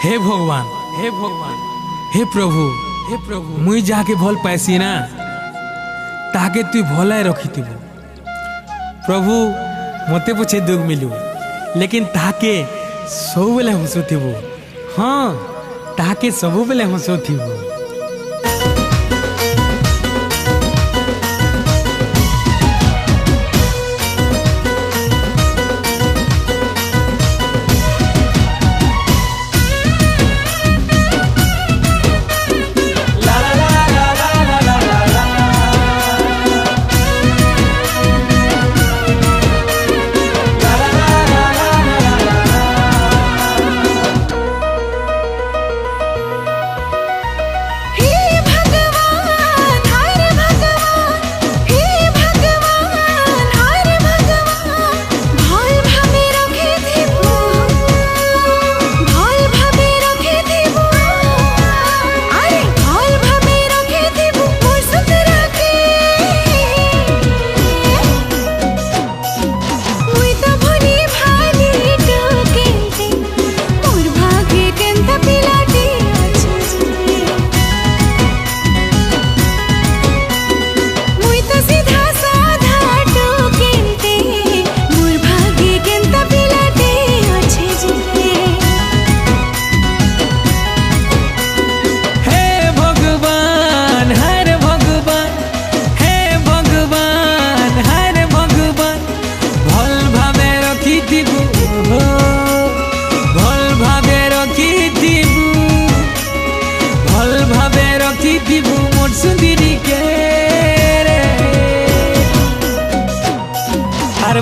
हे भगवान हे भगवान हे प्रभु मुई जाके भल पाइसी ना ताके तु भलाए रखिथिबु। प्रभु मते पछे दुख मिलू लेकिन ताके सब बेले हसुथिबु। हाँ ताके सब बेले हसुथिबु।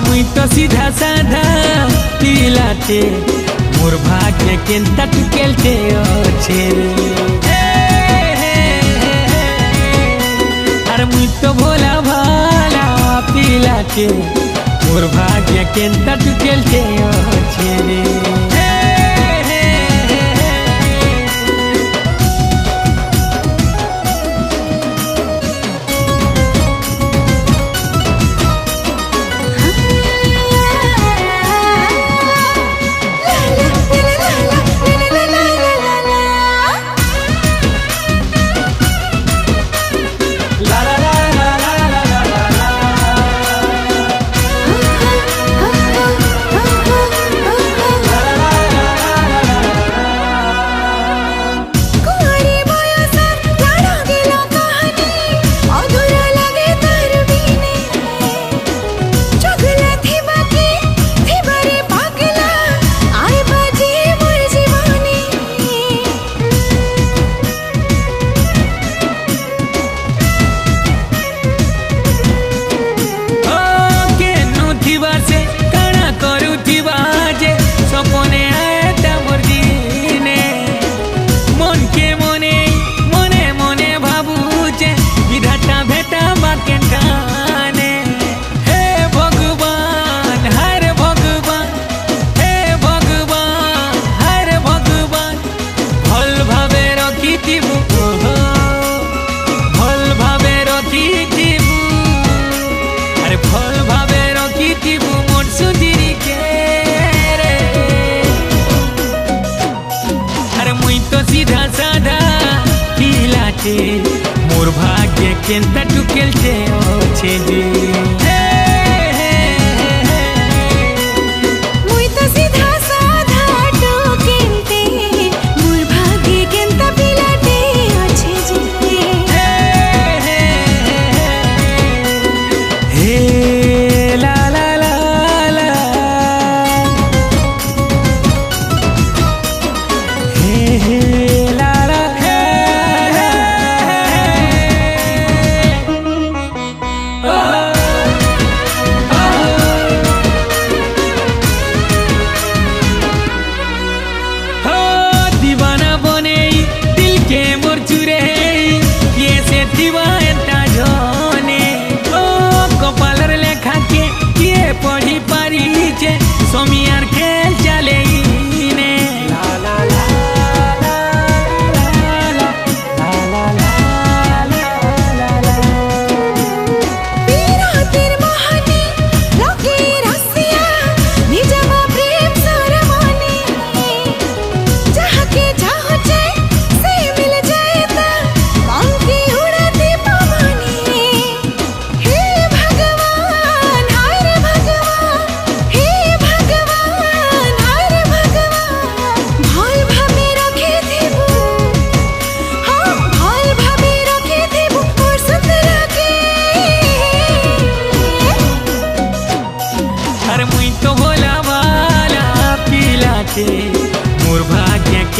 मुई तो सीधा साधा पिलाते मोर भाग्य केनता टुकेलते अच्छे अरे मुई तो भोला भाला पिलाते मोर भाग्य केनता टुकेलते अच्छे सीधा साधा पिलाते मोर भाग्य केनता टुकेलते अच्छे जी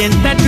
କେନ୍ତା